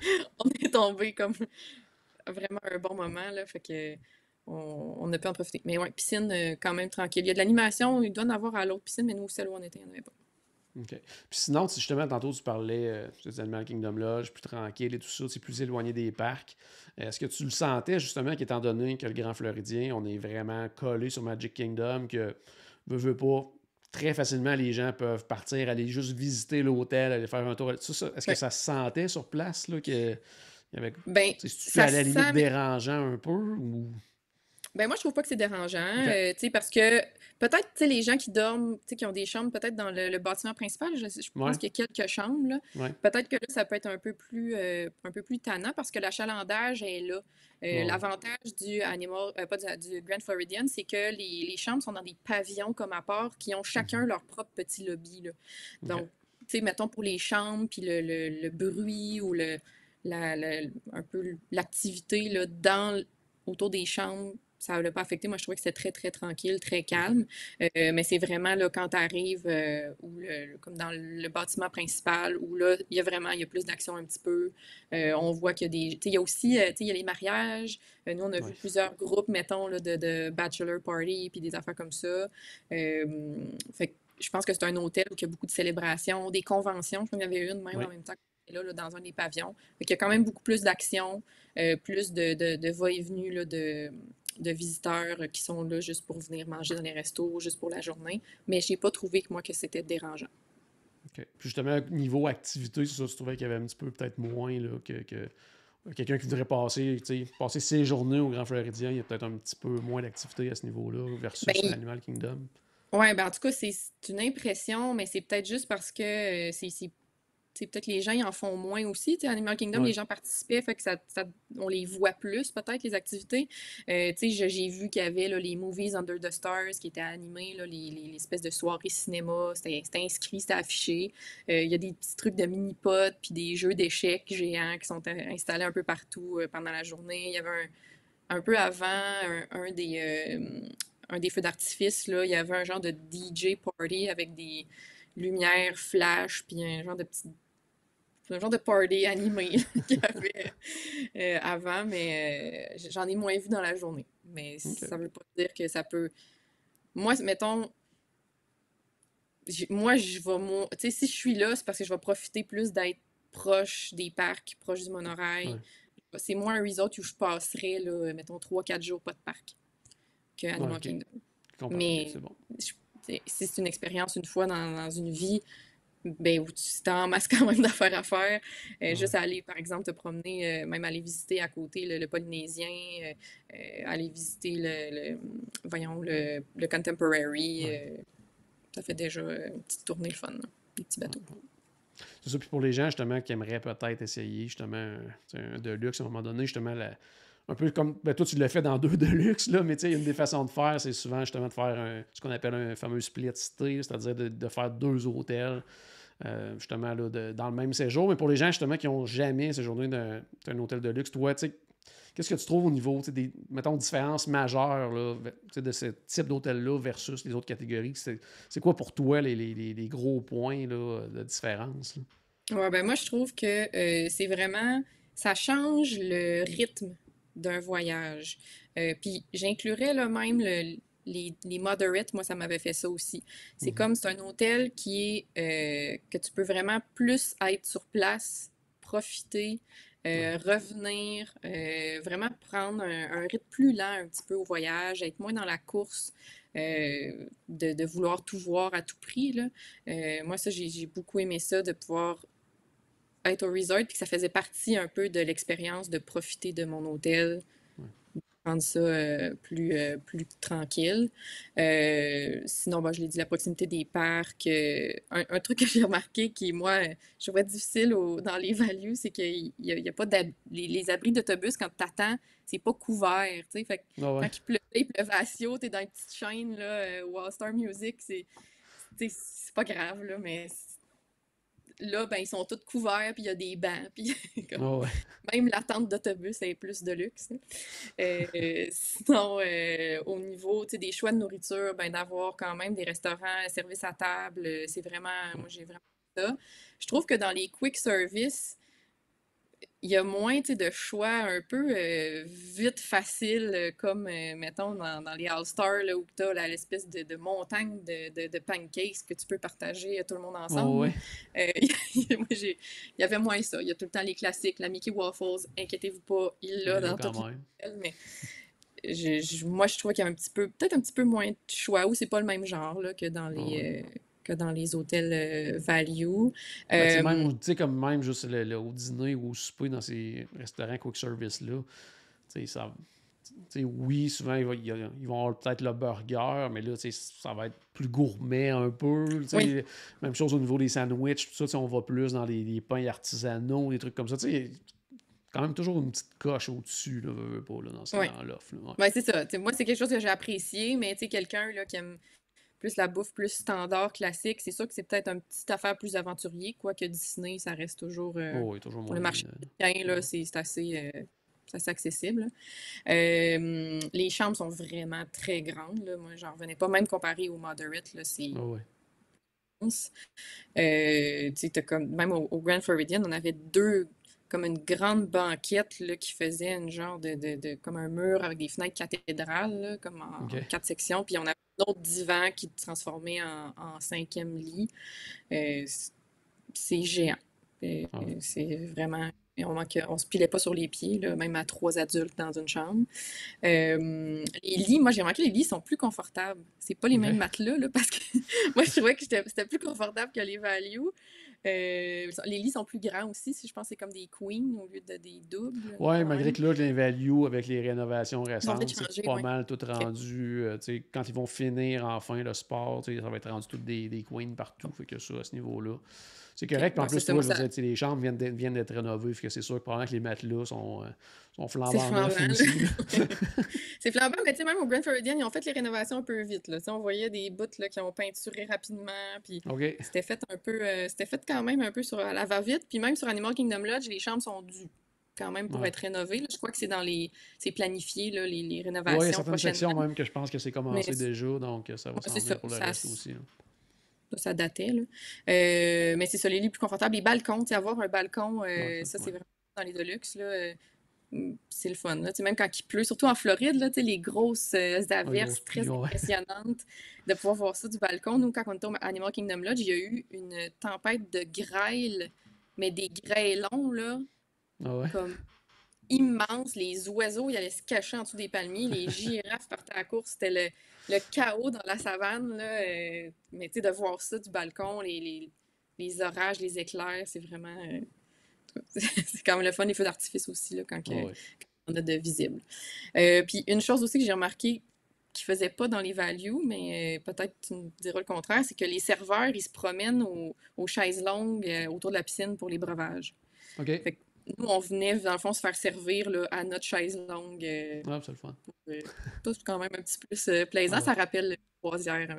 on est tombé comme vraiment un bon moment, là. Fait que on a pu en profiter. Mais ouais, piscine quand même tranquille. Il y a de l'animation, il doit en avoir à l'autre piscine, mais nous, celle où on était, il n'y en avait pas. OK. Puis sinon, justement, tantôt, tu parlais des Animal Kingdom Lodge, plus tranquille et tout ça, c'est plus éloigné des parcs. Est-ce que tu le sentais, justement, qu'étant donné que le Grand Floridien, on est vraiment collé sur Magic Kingdom, que, veut pas, très facilement, les gens peuvent partir, aller juste visiter l'hôtel, aller faire un tour. Est-ce que Ouais. ça se sentait sur place, là, que il y avait... Ben, C'est-tu ça à se la limite sent, dérangeant un peu, ou... ben moi, je trouve pas que c'est dérangeant, OK. tu sais, parce que peut-être, tu sais, les gens qui dorment, tu sais, qui ont des chambres peut-être dans le bâtiment principal, je Ouais, pense qu'il y a quelques chambres, là. ouais, Peut-être que là, ça peut être un peu plus tannant parce que l'achalandage est là. ouais, L'avantage du pas du Grand Floridian, c'est que les chambres sont dans des pavillons comme à part qui ont chacun leur propre petit lobby, là. OK. Donc, tu sais, mettons pour les chambres, puis le bruit ou un peu l'activité, là, autour des chambres, ça l'a pas affecté. Moi, je trouvais que c'était très, très tranquille, très OK. calme. Mais c'est vraiment là, quand tu arrives, comme dans le bâtiment principal, où là, il y a plus d'action un petit peu. On voit qu'il y a tu sais, il y a aussi, tu sais, il y a les mariages. Nous, on a Ouais. vu plusieurs groupes, mettons, là, de bachelor party, puis des affaires comme ça. Fait que je pense que c'est un hôtel où il y a beaucoup de célébrations, des conventions. Je crois qu'il y en avait une même en Ouais. même temps qu'on était là, dans un des pavillons. Fait qu'il y a quand même beaucoup plus d'action, plus de va-et-venu là, de visiteurs qui sont là juste pour venir manger dans les restos, juste pour la journée. Mais j'ai pas trouvé que moi que c'était dérangeant. OK. Puis justement, niveau activité, c'est ça, tu trouvais qu'il y avait un petit peu peut-être moins là, que quelqu'un qui voudrait passer ses journées au Grand Floridien, il y a peut-être un petit peu moins d'activité à ce niveau-là versus Ben, Animal Kingdom. ouais, ben en tout cas, c'est une impression, mais c'est peut-être juste parce que peut-être les gens ils en font moins aussi. Tu sais, Animal Kingdom, les Ouais. gens participaient, fait que on les voit plus, peut-être, les activités. Tu sais, j'ai vu qu'il y avait là, les Movies Under the Stars qui étaient animés, là, l'espèce de soirée cinéma. C'était inscrit, c'était affiché. Il y a des petits trucs de mini-potes, puis des jeux d'échecs géants qui sont installés un peu partout pendant la journée. Il y avait un peu avant un des feux d'artifice, là, il y avait un genre de DJ party avec des lumières flash, puis un genre de party animé là, qu'il y avait avant, mais j'en ai moins vu dans la journée. Mais OK. ça veut pas dire que ça peut. Moi, mettons, moi, je vais. Tu sais, si je suis là, c'est parce que je vais profiter plus d'être proche des parcs, proche du monorail. Ouais. C'est moins un resort où je passerais, là, mettons, 3 4 jours pas de parc que Ouais, Animal OK. Kingdom. Je comprends. OK, Mais c'est bon. si c'est une expérience une fois dans une vie, ben, où tu t'en masses quand même d'affaires à faire. Ouais. Juste aller, par exemple, te promener, même aller visiter à côté le Polynésien, aller visiter voyons, le Contemporary. Ouais. Ça fait déjà une petite tournée le fun, là, des petits bateaux. C'est ça. Puis pour les gens, justement, qui aimeraient peut-être essayer, justement, un Deluxe à un moment donné, justement, un peu comme, ben, toi, tu l'as fait dans 2 Deluxe, là, mais tu sais, une des façons de faire, c'est souvent, justement, de faire ce qu'on appelle un fameux split stay, c'est-à-dire de faire 2 hôtels, justement, là, dans le même séjour. Mais pour les gens, justement, qui n'ont jamais séjourné d'un hôtel de luxe, toi, tu sais, qu'est-ce que tu trouves au niveau des, mettons, différences majeures là, de ce type d'hôtel-là versus les autres catégories? C'est quoi pour toi les gros points là, de différence? Là? Ouais, ben moi, je trouve que c'est vraiment, ça change le rythme d'un voyage. Puis j'inclurais là même les moderates, moi, ça m'avait fait ça aussi. C'est un hôtel que tu peux vraiment plus être sur place, profiter, Ouais, revenir, vraiment prendre un rythme plus lent un petit peu au voyage, être moins dans la course, de vouloir tout voir à tout prix, là. Moi, ça, j'ai beaucoup aimé ça, de pouvoir être au resort, puis que ça faisait partie un peu de l'expérience de profiter de mon hôtel, ouais. rendre ça plus tranquille. Sinon, ben, je l'ai dit, la proximité des parcs. Un truc que j'ai remarqué qui, moi, je trouvais difficile dans les values, c'est qu'il y a pas les abris d'autobus, quand tu attends, c'est pas couvert. Tu sais, fait que Ah ouais. quand il pleut à Sio, t'es dans une petite chaîne là, au All Star Music, c'est grave, là, mais là, ben, ils sont tous couverts, puis il y a des bancs, puis comme, Ah ouais. même l'attente d'autobus est plus de luxe, hein. Sinon, au niveau, tu sais, des choix de nourriture, ben, d'avoir quand même des restaurants, service à table, c'est vraiment, Ouais. moi, j'ai vraiment ça. Je trouve que dans les quick service, il y a moins, tu sais, de choix un peu vite facile, comme, mettons, dans les All-Stars, là, où tu as l'espèce de montagne de pancakes que tu peux partager tout le monde Ah ensemble, là. ouais. Moi, il y avait moins ça. Il y a tout le temps les classiques, la Mickey Waffles, inquiétez-vous pas, il l'a Mais là, dans quand toutes même. les hôtels, mais moi, je trouvais qu'il y a peut-être un petit peu moins de choix, ou c'est pas le même genre, là, Ah ouais. que dans les hôtels value. Ben, tu sais, même, Euh, tu sais, comme même juste au dîner ou au souper dans ces restaurants quick service-là, tu sais, ça. Tu sais, oui, souvent, ils vont avoir peut-être le burger, mais là, tu sais, ça va être plus gourmet un peu. Tu oui, sais. Même chose au niveau des sandwichs, tout ça, tu sais, on va plus dans les pains artisanaux, des trucs comme ça. Tu sais, quand même toujours une petite coche au-dessus, là, veux pas, là, oui. dans l'offre. Là, ouais. Ben, c'est ça. Moi, c'est quelque chose que j'ai apprécié, mais tu sais, quelqu'un là, qui aime plus la bouffe plus standard, classique, c'est sûr que c'est peut-être une petite affaire plus aventurier, quoique Disney, ça reste toujours, Oh, oui, toujours pour le moyen. marché américain, là, Ouais. c'est assez accessible. Les chambres sont vraiment très grandes, là. Moi, j'en revenais pas, même comparé au Moderate, là, c'est Oh, ouais. immense. Tu sais, comme, même au Grand Floridian, on avait deux, comme une grande banquette là, qui faisait une genre comme un mur avec des fenêtres cathédrales, là, comme OK. en 4 sections. Puis on avait un autre divan qui se transformait en 5e lit. C'est géant. Ah ouais. C'est vraiment. On se pilait pas sur les pieds, là, même à 3 adultes dans une chambre. Les lits, moi j'ai remarqué les lits sont plus confortables. C'est pas les OK. mêmes matelas, là, parce que moi je trouvais que c'était plus confortable que les value. Les lits sont plus grands aussi, si je pense que c'est comme des queens au lieu de des doubles, Ouais, quand malgré même. que là, les value avec les rénovations Ils ont peut-être récentes, c'est changé, pas oui. mal tout OK. rendu. Tu sais, quand ils vont finir enfin le sport, tu sais, ça va être rendu toutes des queens partout. Fait que ça, à ce niveau-là. C'est OK. correct. Puis en Bon, c'est plus, ça, toi, moi, je veux ça. dire, tu sais, les chambres viennent d'être rénovées. Fait que c'est sûr que probablement que les matelas sont C'est flambant flambant, neufs là. aussi. Là. C'est flambant, mais tu sais, même au Grand Floridian, ils ont fait les rénovations un peu vite, là. Tu sais, on voyait des bouts là, qui ont peinturé rapidement, puis OK. c'était fait quand même un peu à la va-vite, puis même sur Animal Kingdom Lodge, les chambres sont dues quand même pour Ouais. être rénovées, là. Je crois que c'est planifié, là, les Ouais, il y a rénovations certaines prochainement, sections même que je pense que c'est mais commencé déjà, donc ça va ouais, s'en c'est venir ça, pour le reste aussi. Là. ça datait, là. Mais c'est ça, les lits plus confortables, les balcons, tu sais, avoir un balcon, Ouais, ça, ça ouais. c'est vraiment dans les Deluxe, là. C'est le fun, là. Tu sais, même quand il pleut, surtout en Floride, là, tu sais, les grosses Ouais, les grosses averses très pluies, ouais. impressionnantes, de pouvoir voir ça du balcon. Nous, quand on était au Animal Kingdom Lodge, il y a eu une tempête de grêle, mais des grêlons, là, Ah ouais. comme immenses. Les oiseaux, ils allaient se cacher en dessous des palmiers. Les girafes partaient à la course. C'était le chaos dans la savane, là. Mais tu sais, de voir ça du balcon, les orages, les éclairs, c'est vraiment... c'est quand même le fun, les feux d'artifice aussi, là, Ah ouais. quand on a de visibles. Puis une chose aussi que j'ai remarqué qu'ils ne faisaient pas dans les values, mais peut-être tu me diras le contraire, c'est que les serveurs, ils se promènent aux chaises longues autour de la piscine pour les breuvages. OK. Fait que nous, on venait, dans le fond, se faire servir là, à notre chaise longue. Ah, c'est le fun. Euh, Ça, c'est quand même un petit peu plus plaisant. Ah ouais. Ça rappelle le croisière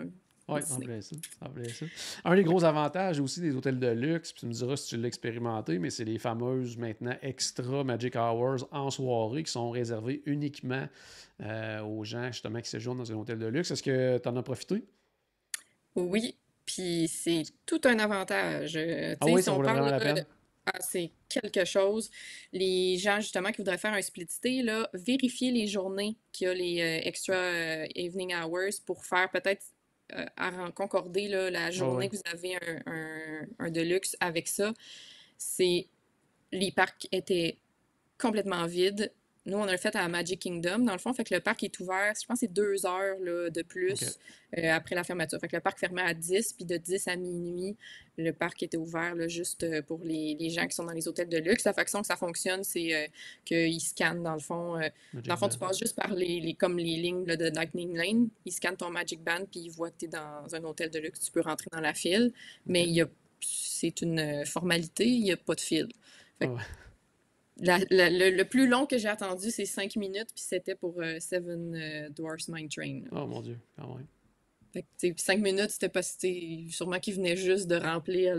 Oui, en Disney. plein ça. En plein ça. Un des gros avantages aussi des hôtels de luxe, puis tu me diras si tu l'as expérimenté, mais c'est les fameuses maintenant extra Magic Hours en soirée qui sont réservées uniquement aux gens justement qui séjournent dans un hôtel de luxe. Est-ce que tu en as profité? Oui, puis c'est tout un avantage. Ah Tu sais, oui, si ça on vaut vraiment parle la là, peine? c'est quelque chose. Les gens, justement, qui voudraient faire un split stay, là, vérifiez les journées qu'il y a les extra evening hours pour faire peut-être concorder là, la Ah journée ouais. que vous avez un deluxe avec ça. C'est Les parcs étaient complètement vides. Nous, on a le fait à Magic Kingdom, dans le fond, fait que le parc est ouvert, je pense que c'est 2 heures là, de OK. plus après la fermeture. Fait que le parc fermait à 10, puis de 10 à minuit, le parc était ouvert là, juste pour les gens qui sont dans les hôtels de luxe. La façon que ça fonctionne, c'est qu'ils scannent, dans le fond. Dans Magic le fond, tu Band. passes juste par comme les lignes là, de Lightning Lane. Ils scannent ton Magic Band, puis ils voient que tu es dans un hôtel de luxe. Tu peux rentrer dans la file, mais OK. c'est une formalité, il n'y a pas de file. Ah Fait que ouais. le plus long que j'ai attendu, c'est 5 minutes, puis c'était pour Seven Dwarfs Mine Train, là. Oh mon Dieu, quand même. Fait que, 5 minutes, c'était pas, sûrement qu'ils venaient juste de remplir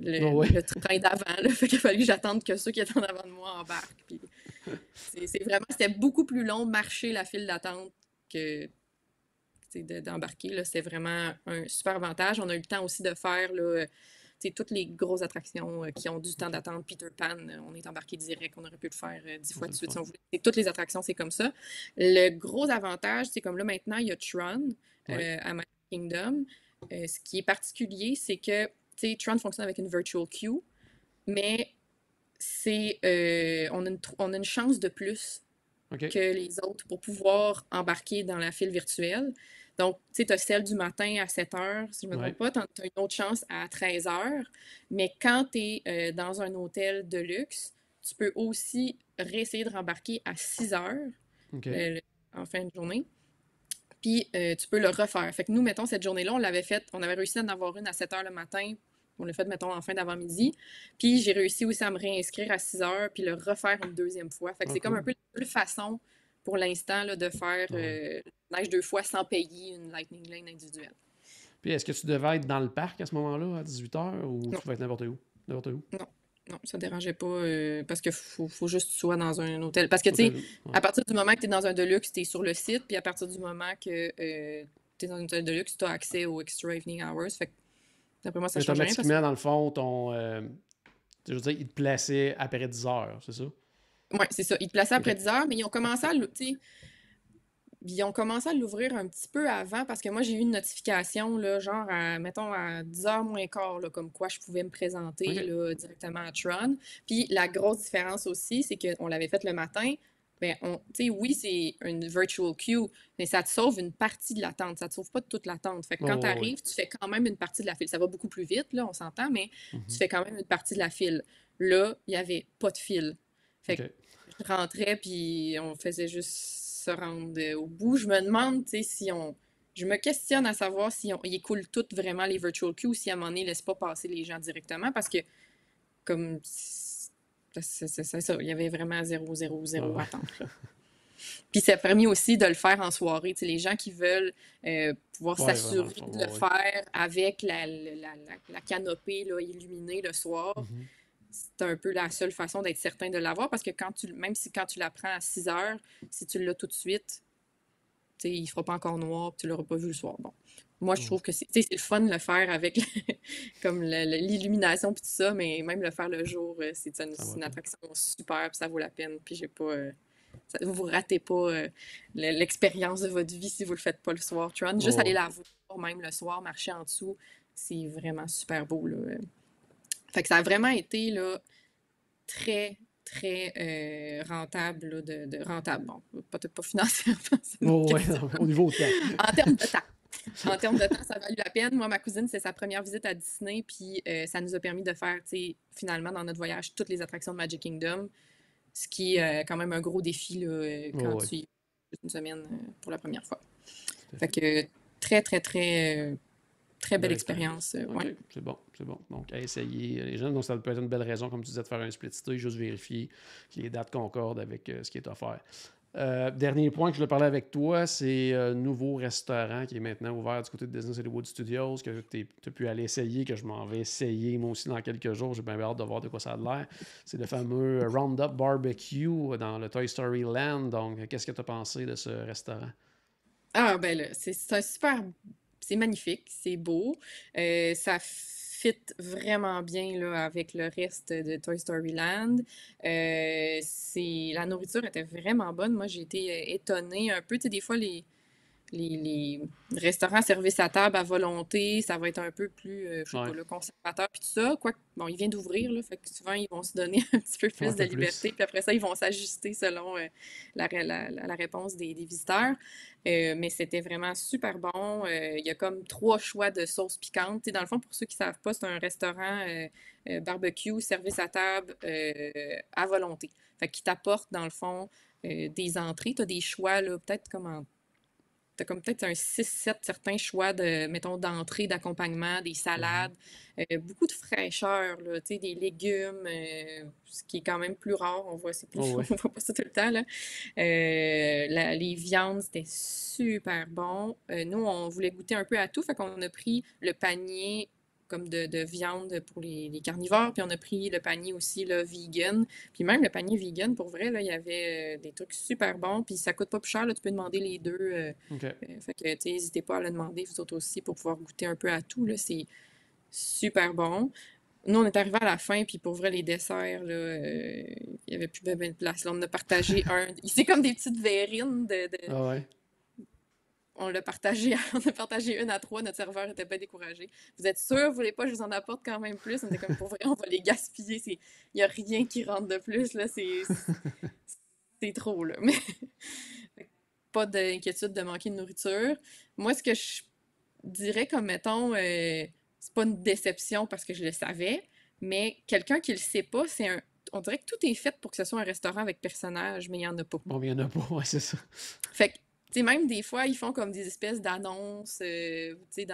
Oh, ouais. le train d'avant, là. Fait qu'il a fallu que j'attende que ceux qui étaient en avant de moi embarquent. Puis c'était beaucoup plus long marcher la file d'attente que d'embarquer, là. C'était vraiment un super avantage. On a eu le temps aussi de faire là, toutes les grosses attractions qui ont du temps d'attente. Peter Pan, on est embarqué direct. On aurait pu le faire 10 fois de suite si on voulait. Toutes les attractions, c'est comme ça. Le gros avantage, c'est comme là maintenant, il y a Tron à Magic Kingdom. Ce qui est particulier, c'est que Tron fonctionne avec une virtual queue, mais on a une chance de plus que les autres pour pouvoir embarquer dans la file virtuelle. Donc, tu sais, tu as celle du matin à 7 heures, si je ne me trompe pas, tu as une autre chance à 13 heures. Mais quand tu es dans un hôtel de luxe, tu peux aussi réessayer de rembarquer à 6 heures en fin de journée. Puis, tu peux le refaire. Fait que nous, mettons, cette journée-là, on avait réussi à en avoir une à 7 heures le matin. On l'a fait, mettons, en fin d'avant-midi. Puis, j'ai réussi aussi à me réinscrire à 6 heures puis le refaire une deuxième fois. Fait que c'est comme un peu la seule façon pour l'instant là, de faire neige 2 fois sans payer une Lightning Lane individuelle. Puis est-ce que tu devais être dans le parc à ce moment-là, à 18h, ou tu pouvais être n'importe où? Non, ça ne dérangeait pas parce qu'il faut juste que tu sois dans un hôtel. Parce que, tu sais, à partir du moment que tu es dans un Deluxe, tu es sur le site, puis à partir du moment que tu es dans un hôtel Deluxe, tu as accès aux Extra Evening Hours. Fait que, d'après moi, ça change rien. Automatiquement, dans le fond, je veux dire, ils te plaçaient après 10 heures, c'est ça? Oui, c'est ça. Ils te plaçaient après 10 heures, mais ils ont commencé à l'ouvrir un petit peu avant parce que moi, j'ai eu une notification, là, genre, mettons, à 10h moins quart, là, comme quoi je pouvais me présenter là, directement à Tron. Puis la grosse différence aussi, c'est qu'on l'avait fait le matin. Ben, oui, c'est une virtual queue, mais ça te sauve une partie de l'attente. Ça te sauve pas toute l'attente. Fait que quand tu arrives, tu fais quand même une partie de la file. Ça va beaucoup plus vite, là, on s'entend, mais tu fais quand même une partie de la file. Là, il n'y avait pas de file. Fait que je rentrais, puis on faisait juste se rendre au bout. Je me demande, tu sais, si on... Je me questionne à savoir si ils écoulent toutes vraiment les virtual queues ou si à un moment donné, ils ne laissent pas passer les gens directement, parce que, comme... C'est ça, il y avait vraiment 0, 0, 0 attente. Puis ça a permis aussi de le faire en soirée. Tu sais, les gens qui veulent pouvoir s'assurer de le faire avec la canopée là, illuminée le soir, c'est un peu la seule façon d'être certain de l'avoir, parce que même si quand tu la prends à 6 heures, si tu l'as tout de suite, il ne fera pas encore noir, tu ne l'auras pas vu le soir. Bon. Moi, je trouve que c'est le fun de le faire avec comme l'illumination puis tout ça, mais même le faire le jour, c'est une attraction super, puis ça vaut la peine. Puis j'ai pas... vous ratez pas l'expérience de votre vie si vous le faites pas le soir. Tron, juste aller la voir, même le soir, marcher en dessous, c'est vraiment super beau, là. Fait que ça a vraiment été, là, très, très rentable, là, rentable. Bon, peut-être pas financièrement. Au niveau temps. En termes de temps. En termes de temps, ça a valu la peine. Moi, ma cousine, c'est sa première visite à Disney, puis ça nous a permis de faire, finalement, dans notre voyage, toutes les attractions de Magic Kingdom, ce qui est quand même un gros défi là, quand tu y vas une semaine pour la première fois. Fait que très, très, très, très belle expérience. Okay. C'est bon. Donc, à essayer les gens. Donc, ça peut être une belle raison, comme tu disais, de faire un split stay, juste vérifier que les dates concordent avec ce qui est offert. Dernier point que je voulais parler avec toi, c'est un nouveau restaurant qui est maintenant ouvert du côté de Disney's Hollywood Studios, que tu as pu aller essayer, que je m'en vais essayer moi aussi dans quelques jours. J'ai bien hâte de voir de quoi ça a l'air. C'est le fameux Roundup Barbecue dans le Toy Story Land. Donc, qu'est-ce que tu as pensé de ce restaurant? Ah, ben là, c'est un super... C'est magnifique, c'est beau. Ça fit vraiment bien là, avec le reste de Toy Story Land. La nourriture était vraiment bonne. Moi, j'ai été étonnée un peu. Tu sais, des fois, les restaurants service à table à volonté, ça va être un peu plus, je sais pas, le conservateur puis tout ça. Quoique, bon, il vient d'ouvrir, là, fait que souvent, ils vont se donner un petit peu plus de liberté, puis après ça, ils vont s'ajuster selon la réponse des visiteurs. Mais c'était vraiment super bon. Il y a comme 3 choix de sauces piquantes. T'sais, dans le fond, pour ceux qui ne savent pas, c'est un restaurant barbecue, service à table à volonté. Fait qu'il t'apporte, dans le fond, des entrées. Tu as des choix, là, peut-être comme T'as comme peut-être un 6-7 certains choix mettons, d'entrée, d'accompagnement, des salades, beaucoup de fraîcheur, là, des légumes, ce qui est quand même plus rare. On voit, on voit pas ça tout le temps, là. Les viandes, c'était super bon. Nous, on voulait goûter un peu à tout, fait qu'on a pris le panier comme de viande pour les carnivores, puis on a pris le panier aussi, là, vegan. Puis même le panier vegan, pour vrai, là, il y avait des trucs super bons, puis ça coûte pas plus cher, là, tu peux demander les deux. OK. Fait que, tu sais, n'hésitez pas à le demander, vous autres aussi, pour pouvoir goûter un peu à tout, là, c'est super bon. Nous, on est arrivé à la fin, puis pour vrai, les desserts, là, il y avait plus ben de place. Là, on en a partagé un. C'est comme des petites verrines Ah ouais. On l'a partagé, on a partagé une à trois, notre serveur était pas découragé. Vous êtes sûr, vous voulez pas, je vous en apporte quand même plus. On était comme pour vrai, on va les gaspiller. Il y a rien qui rentre de plus, là. C'est trop, là. Mais pas d'inquiétude de manquer de nourriture. Moi, ce que je dirais comme, mettons, c'est pas une déception parce que je le savais, mais quelqu'un qui le sait pas, on dirait que tout est fait pour que ce soit un restaurant avec personnage, mais il y en a pas. Bon, il y en a pas, ouais, c'est ça. Fait que, tu sais, même des fois, ils font comme des espèces d'annonces, tu sais,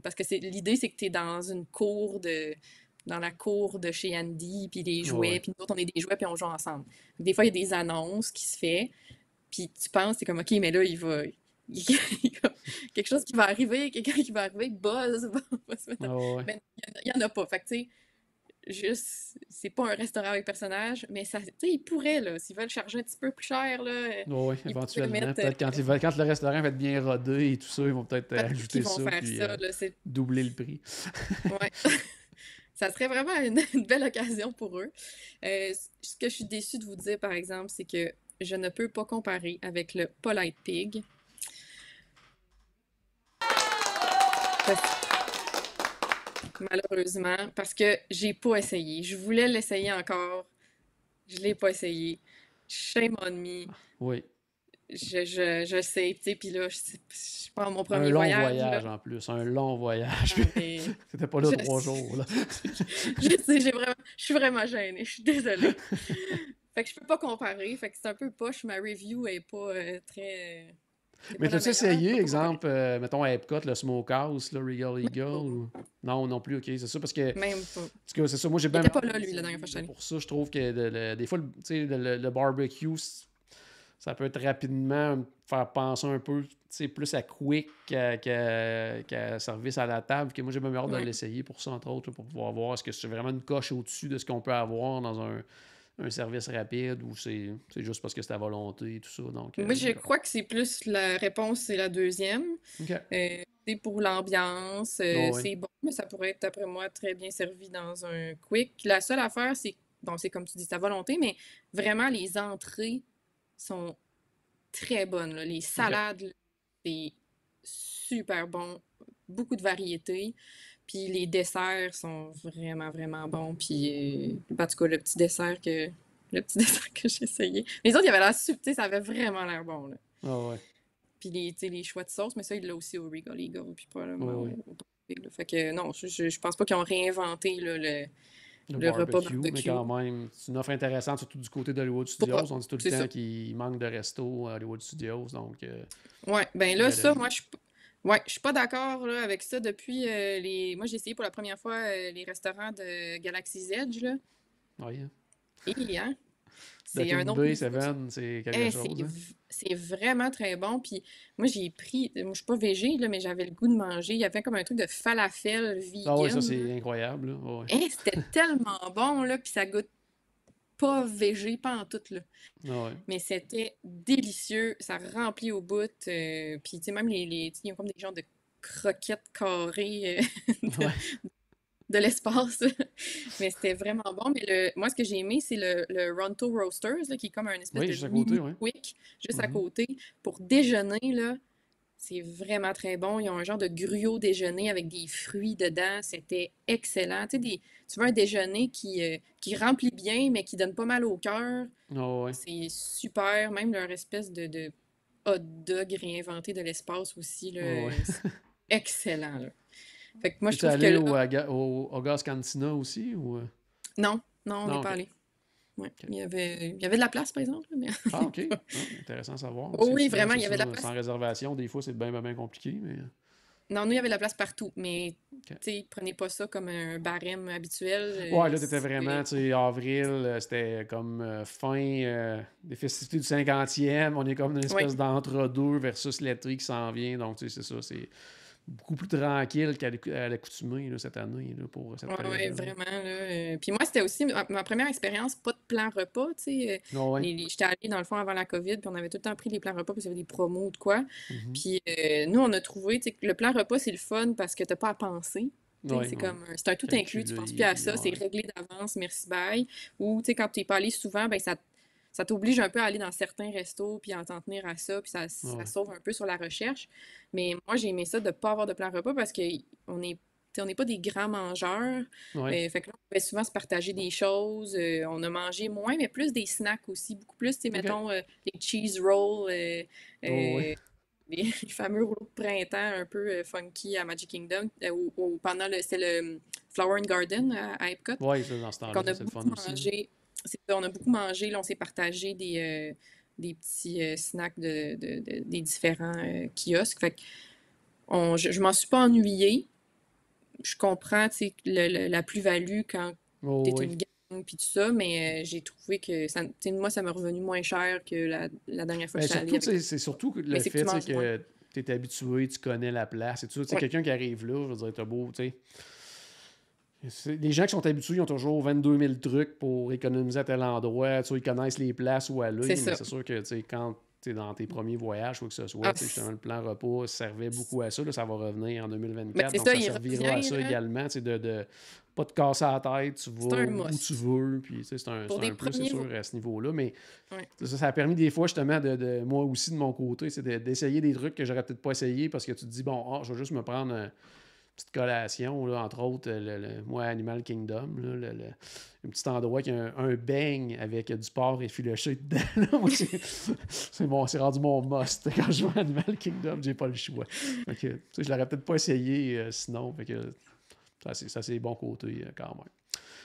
parce que l'idée, c'est que t'es dans dans la cour de chez Andy, puis les jouets, Ouais. puis nous autres, on est des jouets, puis on joue ensemble. Des fois, il y a des annonces qui se fait, puis tu penses, c'est comme, OK, mais là, il y a quelque chose qui va arriver, quelqu'un qui va arriver, Buzz va se mettre Ah ouais. Mais il y en a pas. Fait que, tu sais, juste, c'est pas un restaurant avec personnage, mais ça, tu sais, ils pourraient, là, s'ils veulent charger un petit peu plus cher, là, Ouais, ils pourraient éventuellement. mettre, Peut-être quand le restaurant va être bien rodé et tout ça, ils vont peut-être peut-être ajouter qu'ils vont ça faire puis ça, là, doubler le prix. ouais. Ça serait vraiment une belle occasion pour eux. Ce que je suis déçue de vous dire, par exemple, c'est que je ne peux pas comparer avec le Polite Pig. Malheureusement, parce que j'ai pas essayé. Je voulais l'essayer encore. Je l'ai pas essayé. Shame on me. Oui. Je sais, tu sais, puis là, je prends mon Un premier long voyage, là. voyage en plus. Un long voyage. Ah, mais C'était pas là je, 3 jours, là. je sais, je suis vraiment gênée. Je suis désolée. Fait que je peux pas comparer. Fait que c'est un peu poche. Ma review est pas très. C'est Mais pas la t'as-tu meilleure. Je essayé, peux pas comparer. exemple, mettons à Epcot, le Smokehouse, le Regal Même Eagle? pas. Non, non plus, ok, c'est ça, parce que, en Même pas. tout cas, c'est ça, moi j'ai Il bien était pas hâte là, lui, la dernière fois que je suis d'essayer. allée. Pour ça, je trouve que des fois, tu sais, le barbecue, ça peut être rapidement faire penser un peu, tu sais, plus à quick qu'à service à la table, que moi j'ai bien hâte de Ouais. l'essayer pour ça, entre autres, là, pour pouvoir voir est-ce que c'est vraiment une coche au-dessus de ce qu'on peut avoir dans un service rapide ou c'est juste parce que c'est à volonté et tout ça. Donc, Moi, je crois que c'est plus la réponse, c'est la deuxième. OK. C'est pour l'ambiance, Oh, oui. c'est bon, mais ça pourrait être, d'après moi, très bien servi dans un quick. La seule affaire, c'est, bon, c'est comme tu dis, c'est à volonté, mais vraiment, les entrées sont très bonnes, là. Les OK. salades, là, c'est super bon. Beaucoup de variétés. Puis les desserts sont vraiment, vraiment bons. Puis, en tout cas, le petit dessert que j'ai essayé. Les autres, il y avait l'air subtil, ça avait vraiment l'air bon, là. Ah ouais. Puis tu sais, les choix de sauce, mais ça, il l'a aussi au Regal Eagle, puis probablement Oh, oui. au Pig, là. Fait que non, je pense pas qu'ils ont réinventé là, le repas Barbecue, mais barbecue. quand même, c'est une offre intéressante, surtout du côté d'Hollywood Pas, Studios. On dit tout le c'est ça. temps qu'il manque de resto à Hollywood Studios, donc Ouais, ben c'est là, bien ça, logique. moi, je suis pas d'accord là, avec ça depuis Moi, j'ai essayé pour la première fois les restaurants de Galaxy's Edge, là. Oui, hein. Et, hein? C'est un Docking autre Bay niveau. 7, c'est quelque Eh, chose, hein. c'est vraiment très bon. Puis moi, moi, je suis pas végé, là, mais j'avais le goût de manger. Il y avait comme un truc de falafel Ah ouais, ça vegan, là. c'est incroyable, là. Ah ouais. Eh, c'était tellement bon, là, puis ça goûte pas végé, pas en tout, là. Ah ouais. Mais c'était délicieux, ça remplit au bout. Puis, tu sais, même tu sais, ils ont comme des genres de croquettes carrées Ouais. de l'espace. Mais c'était vraiment bon. Mais moi, ce que j'ai aimé, c'est le Ronto Roasters, là, qui est comme un espèce Oui, de juste à côté, mini ouais. quick, juste à Mhm. côté. Pour déjeuner, là, c'est vraiment très bon. Ils ont un genre de gruau déjeuner avec des fruits dedans. C'était excellent. Tu sais, tu veux un déjeuner qui remplit bien, mais qui donne pas mal au cœur. Ah ouais. C'est super. Même leur espèce de hot dog réinventé de l'espace aussi, là, Ah ouais. c'est excellent, là. Fait que moi, je Es-tu trouve que allé là, au Auguste Cantina aussi ou... non, non, on n'est Non, pas ok. allé. Ouais. Ok. Il y avait de la place, par exemple, là, mais Ah, ok. Ah, intéressant à savoir. Parce oh que oui, souvent, vraiment, c'est il y ça, avait de la sans place. réservation, des fois, c'est bien compliqué, mais... Non, nous, il y avait de la place partout, mais Ok. tu sais, prenez pas ça comme un barème habituel. Ouais, là, t'étais vraiment, tu sais, avril, c'était comme fin des festivités du 50e. On est comme dans une Oui, espèce d'entre-deux versus l'été qui s'en vient. Donc, tu sais, c'est ça, c'est beaucoup plus tranquille qu'à l'accoutumée cette année là, pour cette Ouais, période-là. vraiment, là. Puis moi, c'était aussi ma première expérience, pas de plan repas, tu sais. Ah ouais. J'étais allée, dans le fond, avant la COVID, puis on avait tout le temps pris les plans repas, puis il y avait des promos ou de quoi. Mhm. Puis nous, on a trouvé, tu sais, que le plan repas, c'est le fun parce que t'as pas à penser. Tu sais, Ouais, c'est ouais. comme, c'est un tout Fait que inclus, tu tu penses l'as, plus à puis ça, c'est ouais. réglé d'avance, merci, bye. Ou, tu sais, quand t'es pas allé souvent, ben ça t'oblige un peu à aller dans certains restos, puis à t'en tenir à ça, puis ça Ouais. sauve un peu sur la recherche. Mais moi, j'ai aimé ça de pas avoir de plan repas parce que on est, tu sais, on n'est pas des grands mangeurs. Ouais. Fait que là, on pouvait souvent se partager des choses. On a mangé moins, mais plus des snacks aussi. Beaucoup plus, tu sais, OK. mettons, des cheese rolls, Oh, ouais. les fameux rouleaux de printemps un peu funky à Magic Kingdom, ou pendant c'était le Flower and Garden à Epcot. Ouais, ça, dans ce Fait temps-là, qu'on ça a c'est le fun beaucoup aussi. mangé. On a beaucoup mangé, là, on s'est partagé des petits snacks des différents kiosques. Fait que je m'en suis pas ennuyée. Je comprends, tu sais, la plus-value quand Oh, t'es oui. une gang puis tout ça, mais j'ai trouvé que ça, tu sais, moi, ça m'est revenu moins cher que la dernière fois que Ben, j'étais allée surtout, tu avec. sais, c'est surtout que Mais le c'est que tu fait tu sais, manges moins. que tu es habitué, tu connais la place. Et tout ça. Tu sais, Ouais, quelqu'un qui arrive là, je veux dire, t'as beau, tu sais. Les gens qui sont habitués, ils ont toujours 22 000 trucs pour économiser à tel endroit. Tu sais, ils connaissent les places où aller, c'est mais ça. c'est sûr que tu sais, quand tu es dans tes premiers voyages, quoi que ce soit, Ah, tu sais, justement, le plan repas servait beaucoup à ça. Là, ça va revenir en mais 2024, c'est donc ça, ça il servira à revient, ça là. également, tu sais, de pas te casser la tête, tu C'est vas un où tu must. veux, puis tu sais, c'est Pour des un plus, c'est premiers... sûr, à ce niveau-là, mais Ouais. ça a permis des fois, justement, moi aussi, de mon côté, c'est d'essayer des trucs que j'aurais peut-être pas essayé parce que tu te dis, bon, je vais juste me prendre une petite collation, là, entre autres, moi, Animal Kingdom, là, un petit endroit qui a un beigne avec du porc effiloché dedans. Là. Moi, c'est rendu mon must. Quand je vais à Animal Kingdom, j'ai pas le choix. Fait que, tu sais, je l'aurais peut-être pas essayé sinon. Fait que, ça c'est bon côté quand même.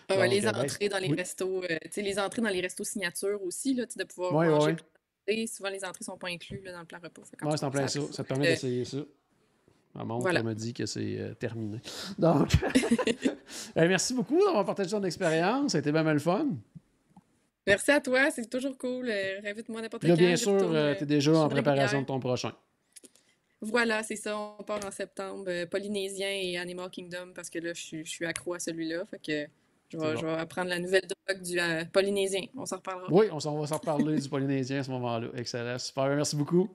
Ah ouais, Donc, les ben, entrées dans les oui. restos, tu sais, les entrées dans les restos signature aussi, là, tu sais, de pouvoir Oui, manger oui. plein d'entrées. Souvent, les entrées sont pas incluses là, dans le plan repas. Fait qu'en Ouais, tout c'est en cas, plein ça a ça. toujours Ça te été permet d'essayer ça. Ma montre voilà. me dit que c'est terminé. Donc, merci beaucoup d'avoir partagé ton expérience. Ça a été bien mal fun. Merci à toi, c'est toujours cool. Réinvite-moi n'importe Puis là, quand, bien j'y sûr, retourne. tu es déjà Je suis en une préparation de régulière. ton prochain. Voilà, c'est ça, on part en septembre. Polynésien et Animal Kingdom, parce que là, je suis accro à celui-là. Fait que C'est bon. je vais apprendre la nouvelle drogue du polynésien. On s'en reparlera. Oui, va s'en reparler du Polynésien à ce moment-là. Excellent. Super. Merci beaucoup.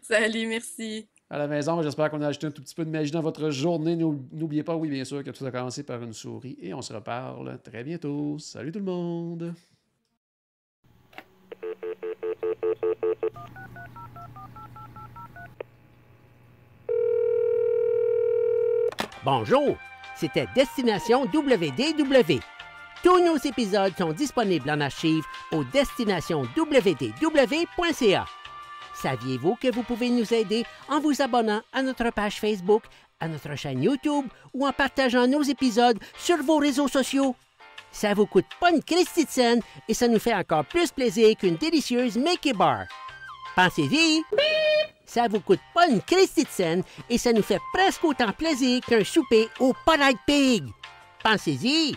Salut, merci. À la maison, j'espère qu'on a ajouté un tout petit peu de magie dans votre journée. N'oubliez pas, oui, bien sûr, que tout a commencé par une souris. Et on se reparle très bientôt. Salut tout le monde. Bonjour, c'était Destination WDW. Tous nos épisodes sont disponibles en archive au destinationwdw.ca. Saviez-vous que vous pouvez nous aider en vous abonnant à notre page Facebook, à notre chaîne YouTube ou en partageant nos épisodes sur vos réseaux sociaux? Ça vous coûte pas une Christie de scène et ça nous fait encore plus plaisir qu'une délicieuse Mickey Bar. Pensez-y! Ça vous coûte pas une Christie de scène et ça nous fait presque autant plaisir qu'un souper au Polite Pig. Pensez-y!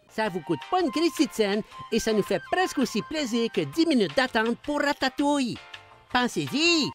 Ça vous coûte pas une Christie de scène et ça nous fait presque aussi plaisir que 10 minutes d'attente pour Ratatouille. Pensez-y!